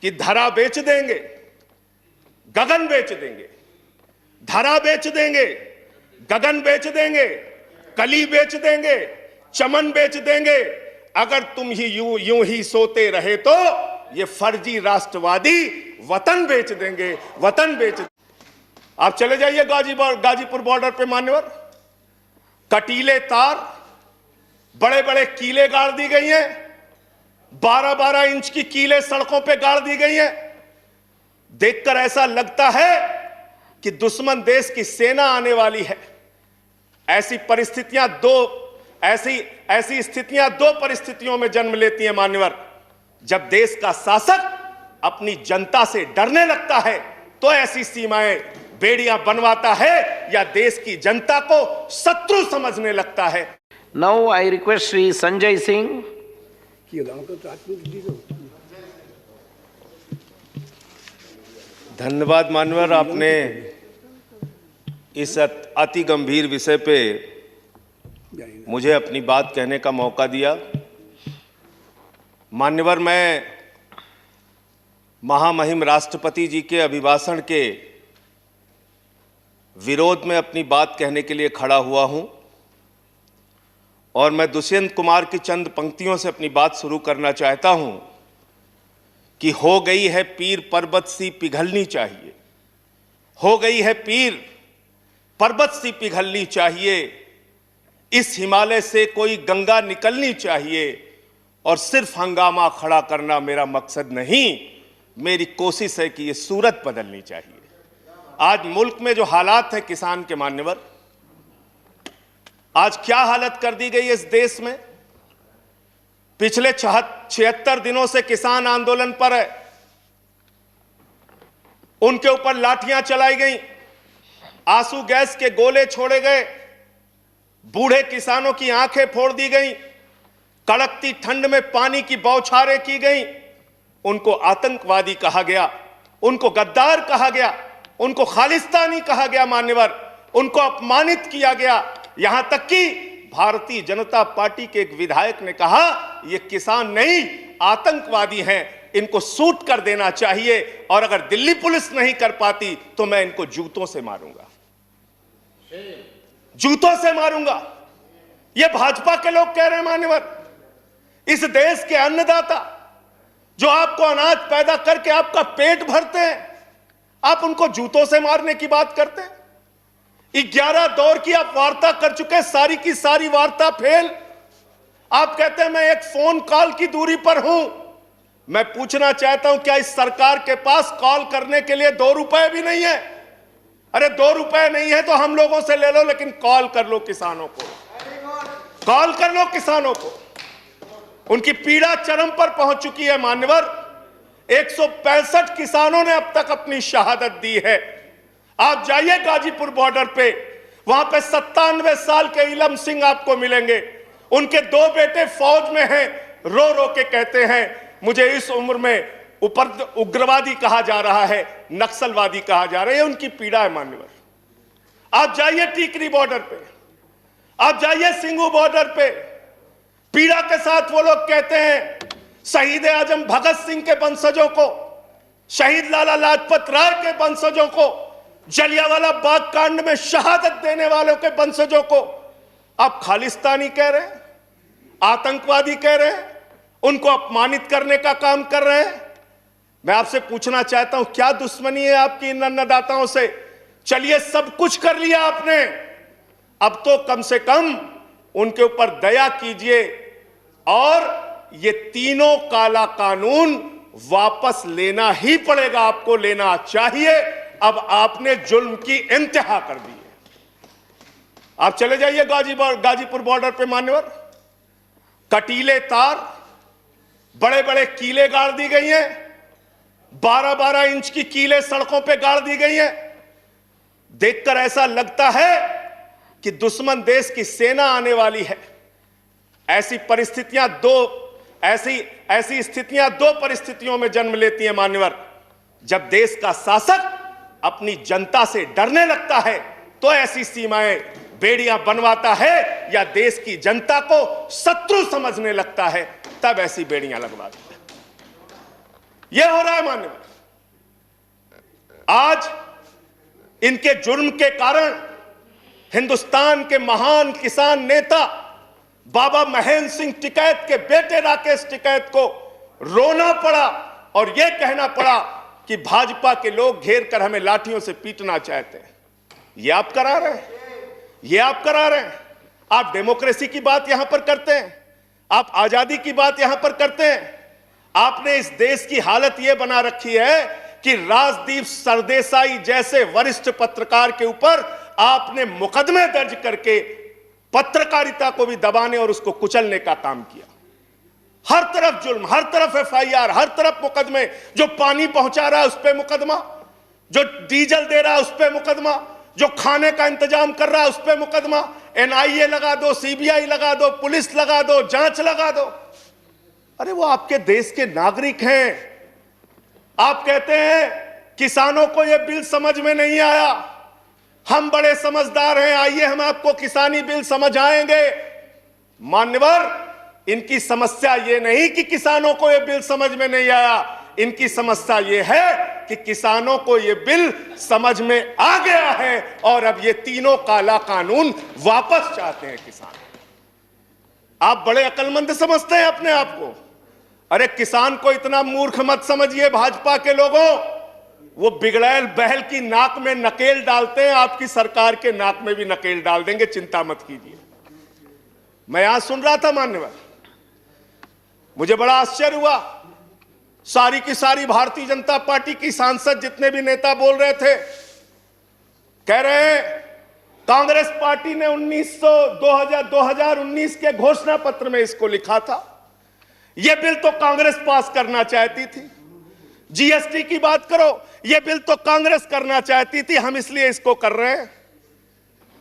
कि धरा बेच देंगे, गगन बेच देंगे, धरा बेच देंगे, गगन बेच देंगे, कली बेच देंगे, चमन बेच देंगे। अगर तुम ही यूं ही सोते रहे तो ये फर्जी राष्ट्रवादी वतन बेच देंगे, वतन बेच। आप चले जाइए गाजीपुर बॉर्डर पे मान्यवर, कटीले तार, बड़े बड़े कीले गाड़ दी गई हैं, 12-12 इंच की कीले सड़कों पे गाड़ दी गई हैं। देखकर ऐसा लगता है कि दुश्मन देश की सेना आने वाली है। ऐसी स्थितियां दो परिस्थितियों में जन्म लेती हैं मान्यवर। जब देश का शासक अपनी जनता से डरने लगता है तो ऐसी सीमाएं बेड़ियां बनवाता है या देश की जनता को शत्रु समझने लगता है। Now I request Shri Sanjay Singh. धन्यवाद मान्यवर, आपने इस अति गंभीर विषय पे मुझे अपनी बात कहने का मौका दिया। मान्यवर, मैं महामहिम राष्ट्रपति जी के अभिभाषण के विरोध में अपनी बात कहने के लिए खड़ा हुआ हूं और मैं दुष्यंत कुमार की चंद पंक्तियों से अपनी बात शुरू करना चाहता हूं कि हो गई है पीर पर्वत सी पिघलनी चाहिए, हो गई है पीर पर्वत सी पिघलनी चाहिए, इस हिमालय से कोई गंगा निकलनी चाहिए और सिर्फ हंगामा खड़ा करना मेरा मकसद नहीं, मेरी कोशिश है कि ये सूरत बदलनी चाहिए। आज मुल्क में जो हालात है किसान के मान्यवर, आज क्या हालत कर दी गई है इस देश में। पिछले 76 दिनों से किसान आंदोलन पर है, उनके ऊपर लाठियां चलाई गई, आंसू गैस के गोले छोड़े गए, बूढ़े किसानों की आंखें फोड़ दी गई, कड़कती ठंड में पानी की बौछारें की गई, उनको आतंकवादी कहा गया, उनको गद्दार कहा गया, उनको खालिस्तानी कहा गया मान्यवर, उनको अपमानित किया गया। यहां तक कि भारतीय जनता पार्टी के एक विधायक ने कहा ये किसान नहीं आतंकवादी हैं, इनको शूट कर देना चाहिए और अगर दिल्ली पुलिस नहीं कर पाती तो मैं इनको जूतों से मारूंगा, जूतों से मारूंगा। ये भाजपा के लोग कह रहे हैं मान्यवर। इस देश के अन्नदाता जो आपको अनाज पैदा करके आपका पेट भरते हैं, आप उनको जूतों से मारने की बात करते हैं। 11 दौर की आप वार्ता कर चुके, सारी की सारी वार्ता फेल। आप कहते हैं मैं एक फोन कॉल की दूरी पर हूं। मैं पूछना चाहता हूं क्या इस सरकार के पास कॉल करने के लिए 2 रुपए भी नहीं है? अरे 2 रुपए नहीं है तो हम लोगों से ले लो, लेकिन कॉल कर लो किसानों को, कॉल कर लो किसानों को। उनकी पीड़ा चरम पर पहुंच चुकी है मान्यवर। 165 किसानों ने अब तक अपनी शहादत दी है। आप जाइए गाजीपुर बॉर्डर पे, वहां पे 97 साल के इलम सिंह आपको मिलेंगे। उनके 2 बेटे फौज में हैं, रो रो के कहते हैं मुझे इस उम्र में उग्रवादी कहा जा रहा है, नक्सलवादी कहा जा रहा है। उनकी पीड़ा है मान्यवर। आप जाइए टीकरी बॉर्डर पे, आप जाइए सिंगू बॉर्डर पे, पीड़ा के साथ वो लोग कहते हैं शहीद आजम भगत सिंह के वंशजों को, शहीद लाला लाजपत राय के वंशजों को, जलियांवाला बाग कांड में शहादत देने वालों के वंशजों को आप खालिस्तानी कह रहे हैं, आतंकवादी कह रहे हैं, उनको अपमानित करने का काम कर रहे हैं। मैं आपसे पूछना चाहता हूं क्या दुश्मनी है आपकी इन अन्नदाताओं से? चलिए सब कुछ कर लिया आपने, अब तो कम से कम उनके ऊपर दया कीजिए और ये तीनों काला कानून वापस लेना ही पड़ेगा, आपको लेना चाहिए। अब आपने जुल्म की इंतहा कर दी है। आप चले जाइए गाजीपुर बॉर्डर पे मान्यवर, कटीले तार, बड़े बड़े कीले गाड़ दी गई हैं, 12-12 इंच की कीले सड़कों पे गाड़ दी गई हैं। देखकर ऐसा लगता है कि दुश्मन देश की सेना आने वाली है। ऐसी स्थितियां दो परिस्थितियों में जन्म लेती हैं मान्यवर। जब देश का शासक अपनी जनता से डरने लगता है तो ऐसी सीमाएं बेड़ियां बनवाता है या देश की जनता को शत्रु समझने लगता है, तब ऐसी बेड़ियां लगवाता है। यह हो रहा है मान्यवर। आज इनके जुर्म के कारण हिंदुस्तान के महान किसान नेता बाबा महेंद्र सिंह टिकैत के बेटे राकेश टिकैत को रोना पड़ा और यह कहना पड़ा कि भाजपा के लोग घेर कर हमें लाठियों से पीटना चाहते हैं। यह आप करा रहे हैं, यह आप करा रहे हैं। आप डेमोक्रेसी की बात यहां पर करते हैं, आप आजादी की बात यहां पर करते हैं। आपने इस देश की हालत यह बना रखी है कि राजदीप सरदेसाई जैसे वरिष्ठ पत्रकार के ऊपर आपने मुकदमे दर्ज करके पत्रकारिता को भी दबाने और उसको कुचलने का काम किया। हर तरफ जुल्म, हर तरफ एफआईआर, हर तरफ मुकदमे। जो पानी पहुंचा रहा है उस पर मुकदमा, जो डीजल दे रहा है उस पर मुकदमा, जो खाने का इंतजाम कर रहा है उस पर मुकदमा। एनआईए लगा दो, सीबीआई लगा दो, पुलिस लगा दो, जांच लगा दो। अरे वो आपके देश के नागरिक हैं। आप कहते हैं किसानों को यह बिल समझ में नहीं आया, हम बड़े समझदार हैं, आइए हम आपको किसानी बिल समझाएंगे। मान्यवर, इनकी समस्या यह नहीं कि किसानों को यह बिल समझ में नहीं आया, इनकी समस्या यह है कि किसानों को यह बिल समझ में आ गया है और अब ये तीनों काला कानून वापस चाहते हैं किसान। आप बड़े अक्लमंद समझते हैं अपने आप को। अरे किसान को इतना मूर्ख मत समझिए भाजपा के लोगों। वो बिगड़ैल बैल की नाक में नकेल डालते हैं, आपकी सरकार के नाक में भी नकेल डाल देंगे, चिंता मत कीजिए। मैं यहां सुन रहा था मान्यवर, मुझे बड़ा आश्चर्य हुआ। सारी की सारी भारतीय जनता पार्टी की सांसद जितने भी नेता बोल रहे थे, कह रहे हैं कांग्रेस पार्टी ने 2019 के घोषणा पत्र में इसको लिखा था। यह बिल तो कांग्रेस पास करना चाहती थी। जीएसटी की बात करो, यह बिल तो कांग्रेस करना चाहती थी, हम इसलिए इसको कर रहे हैं।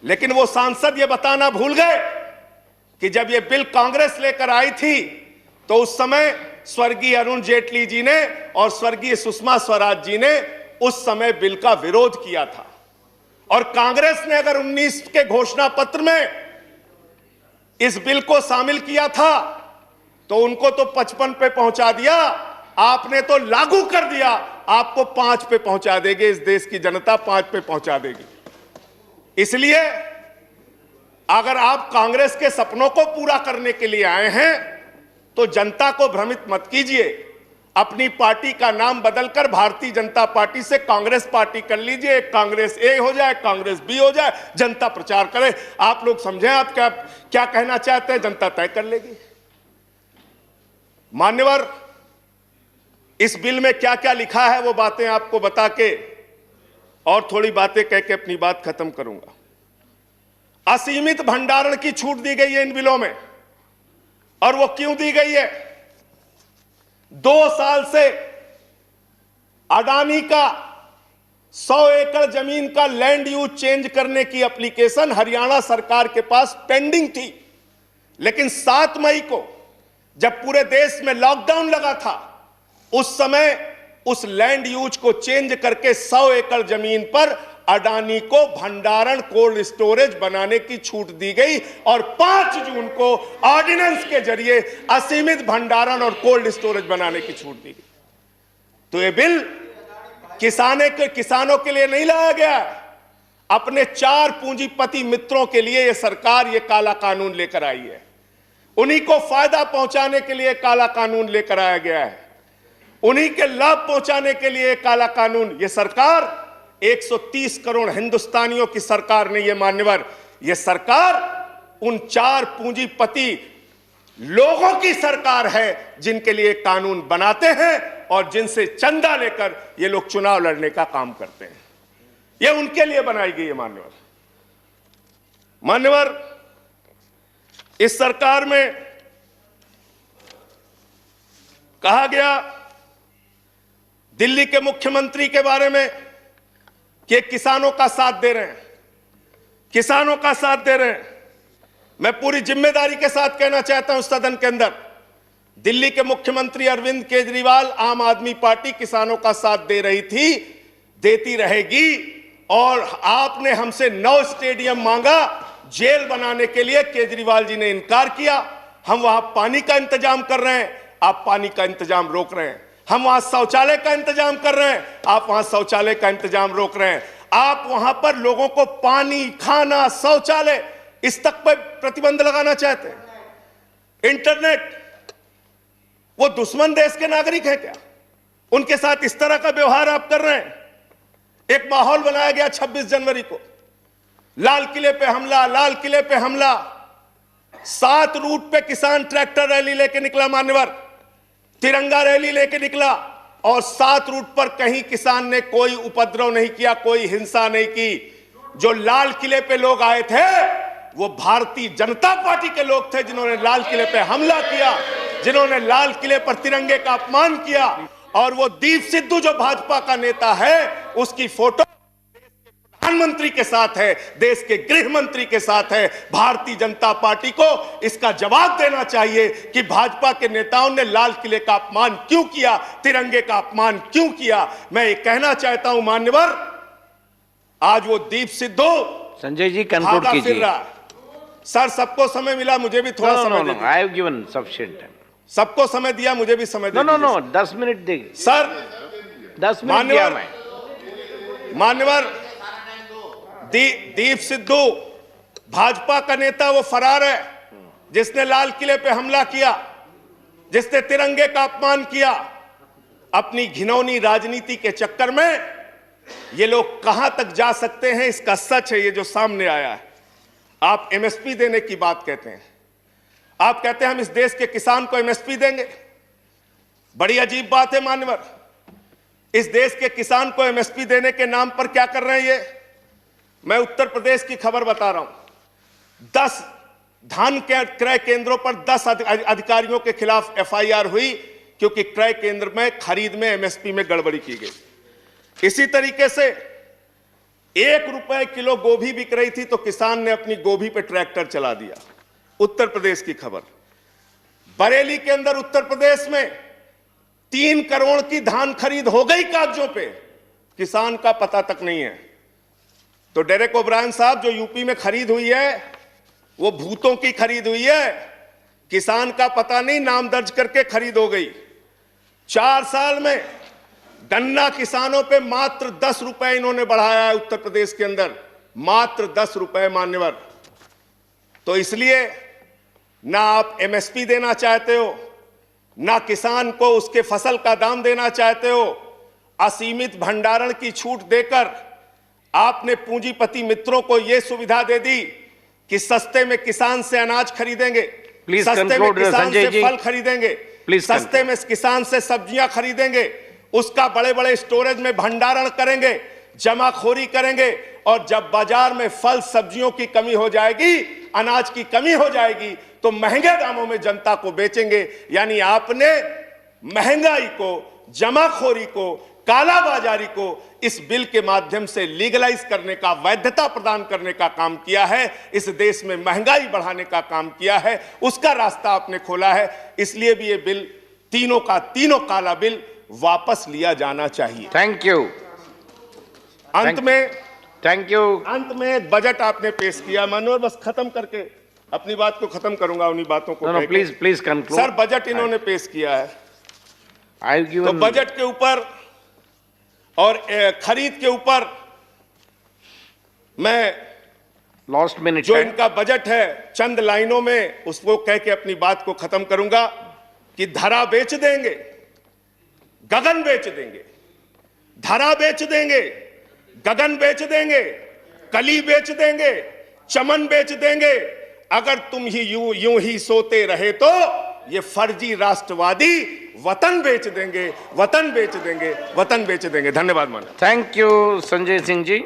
लेकिन वो सांसद यह बताना भूल गए कि जब यह बिल कांग्रेस लेकर आई थी तो उस समय स्वर्गीय अरुण जेटली जी ने और स्वर्गीय सुषमा स्वराज जी ने उस समय बिल का विरोध किया था। और कांग्रेस ने अगर 19 के घोषणा पत्र में इस बिल को शामिल किया था तो उनको तो 55 पे पहुंचा दिया, आपने तो लागू कर दिया, आपको 5 पे पहुंचा देगी। इस देश की जनता 5 पे पहुंचा देगी। इसलिए अगर आप कांग्रेस के सपनों को पूरा करने के लिए आए हैं तो जनता को भ्रमित मत कीजिए। अपनी पार्टी का नाम बदलकर भारतीय जनता पार्टी से कांग्रेस पार्टी कर लीजिए। कांग्रेस ए हो जाए, कांग्रेस बी हो जाए, जनता प्रचार करे। आप लोग समझें आप क्या कहना चाहते हैं, जनता तय कर लेगी। मान्यवर, इस बिल में क्या क्या लिखा है वो बातें आपको बता के और थोड़ी बातें कह के अपनी बात खत्म करूंगा। असीमित भंडारण की छूट दी गई है इन बिलों में। और वो क्यों दी गई है? 2 साल से अडानी का 100 एकड़ जमीन का लैंड यूज चेंज करने की एप्लीकेशन हरियाणा सरकार के पास पेंडिंग थी। लेकिन 7 मई को जब पूरे देश में लॉकडाउन लगा था, उस समय उस लैंड यूज को चेंज करके 100 एकड़ जमीन पर अडानी को भंडारण कोल्ड स्टोरेज बनाने की छूट दी गई और 5 जून को ऑर्डिनेंस के जरिए असीमित भंडारण और कोल्ड स्टोरेज बनाने की छूट दी गई। तो यह बिल किसानों के लिए नहीं लाया गया, अपने 4 पूंजीपति मित्रों के लिए यह सरकार यह काला कानून लेकर आई है। उन्हीं को फायदा पहुंचाने के लिए काला कानून लेकर आया गया है, उन्हीं के लाभ पहुंचाने के लिए काला कानून। यह सरकार 130 करोड़ हिंदुस्तानियों की सरकार नहीं है मान्यवर, यह सरकार उन 4 पूंजीपति लोगों की सरकार है जिनके लिए कानून बनाते हैं और जिनसे चंदा लेकर ये लोग चुनाव लड़ने का काम करते हैं। यह उनके लिए बनाई गई है मान्यवर। मान्यवर, इस सरकार में कहा गया दिल्ली के मुख्यमंत्री के बारे में कि किसानों का साथ दे रहे हैं, किसानों का साथ दे रहे हैं। मैं पूरी जिम्मेदारी के साथ कहना चाहता हूं सदन के अंदर, दिल्ली के मुख्यमंत्री अरविंद केजरीवाल, आम आदमी पार्टी किसानों का साथ दे रही थी, देती रहेगी। और आपने हमसे 9 स्टेडियम मांगा जेल बनाने के लिए, केजरीवाल जी ने इनकार किया। हम वहां पानी का इंतजाम कर रहे हैं, आप पानी का इंतजाम रोक रहे हैं। हम वहां शौचालय का इंतजाम कर रहे हैं, आप वहां शौचालय का इंतजाम रोक रहे हैं। आप वहां पर लोगों को पानी, खाना, शौचालय इस तक पर प्रतिबंध लगाना चाहते हैं। इंटरनेट, वो दुश्मन देश के नागरिक हैं क्या? उनके साथ इस तरह का व्यवहार आप कर रहे हैं। एक माहौल बनाया गया 26 जनवरी को, लाल किले पे हमला, लाल किले पे हमला। 7 रूट पे किसान ट्रैक्टर रैली लेके निकला मान्यवर, तिरंगा रैली लेके निकला, और 7 रूट पर कहीं किसान ने कोई उपद्रव नहीं किया, कोई हिंसा नहीं की। जो लाल किले पे लोग आए थे वो भारतीय जनता पार्टी के लोग थे, जिन्होंने लाल किले पे हमला किया, जिन्होंने लाल किले पर तिरंगे का अपमान किया। और वो दीप सिद्धू जो भाजपा का नेता है, उसकी फोटो प्रधानमंत्री के साथ है, देश के गृह मंत्री के साथ है। भारतीय जनता पार्टी को इसका जवाब देना चाहिए कि भाजपा के नेताओं ने लाल किले का अपमान क्यों किया, तिरंगे का अपमान क्यों किया। मैं ये कहना चाहता हूं मान्यवर, आज वो दीप सिद्धू संजय जी कंक्लूड भागा फिर कीजिए। रहा। सर, सबको समय मिला, मुझे भी थोड़ा समय दीजिए। I have given sufficient time. सबको समय दिया, मुझे भी समय नो दीजिए। नो नो 10 मिनट देंगे सर, 10 मिनट दिया मैं। मान्यवर दीप सिद्धू भाजपा का नेता वो फरार है, जिसने लाल किले पे हमला किया, जिसने तिरंगे का अपमान किया। अपनी घिनौनी राजनीति के चक्कर में ये लोग कहां तक जा सकते हैं, इसका सच है ये जो सामने आया है। आप एमएसपी देने की बात कहते हैं, आप कहते हैं हम इस देश के किसान को एमएसपी देंगे। बड़ी अजीब बात है मान्यवर, इस देश के किसान को एमएसपी देने के नाम पर क्या कर रहे हैं ये? मैं उत्तर प्रदेश की खबर बता रहा हूं। 10 धान के क्रय केंद्रों पर 10 अधिकारियों के खिलाफ एफआईआर हुई, क्योंकि क्रय केंद्र में खरीद में एमएसपी में गड़बड़ी की गई। इसी तरीके से 1 रुपए किलो गोभी बिक रही थी, तो किसान ने अपनी गोभी पे ट्रैक्टर चला दिया। उत्तर प्रदेश की खबर। बरेली के अंदर उत्तर प्रदेश में 3 करोड़ की धान खरीद हो गई कागजों पे, किसान का पता तक नहीं है। तो डेरेक ओब्रायन साहब, जो यूपी में खरीद हुई है वो भूतों की खरीद हुई है, किसान का पता नहीं, नाम दर्ज करके खरीद हो गई। 4 साल में गन्ना किसानों पे मात्र 10 रुपए इन्होंने बढ़ाया है उत्तर प्रदेश के अंदर, मात्र 10 रुपए मान्यवर। तो इसलिए ना आप एमएसपी देना चाहते हो, ना किसान को उसके फसल का दाम देना चाहते हो। असीमित भंडारण की छूट देकर आपने पूंजीपति मित्रों को यह सुविधा दे दी कि सस्ते में किसान से अनाज खरीदेंगे, सस्ते में किसान से फल खरीदेंगे, सस्ते में किसान से सब्जियां खरीदेंगे, उसका बड़े बड़े स्टोरेज में भंडारण करेंगे, जमाखोरी करेंगे, और जब बाजार में फल सब्जियों की कमी हो जाएगी, अनाज की कमी हो जाएगी, तो महंगे दामों में जनता को बेचेंगे। यानी आपने महंगाई को, जमाखोरी को, कालाबाजारी को इस बिल के माध्यम से लीगलाइज करने का, वैधता प्रदान करने का काम किया है। इस देश में महंगाई बढ़ाने का काम किया है, उसका रास्ता आपने खोला है। इसलिए भी ये बिल, तीनों का तीनों काला बिल वापस लिया जाना चाहिए। Thank you. अंत में थैंक यू। अंत में एक बजट आपने पेश किया मनोहर, बस खत्म करके अपनी बात को खत्म करूंगा, उन्हीं बातों को। No please please conclude. Sir, budget इन्होंने पेश किया है, आई गिवन। तो बजट के ऊपर और खरीद के ऊपर मैं लास्ट मिनट जो इनका बजट है, चंद लाइनों में उसको कह के अपनी बात को खत्म करूंगा कि धरा बेच देंगे, गगन बेच देंगे। धरा बेच देंगे, गगन बेच देंगे, कली बेच देंगे, चमन बेच देंगे। अगर तुम ही यूं ही सोते रहे तो ये फर्जी राष्ट्रवादी वतन बेच देंगे, वतन बेच देंगे, वतन बेच देंगे। धन्यवाद माननीय। Thank you Sanjay Singh ji.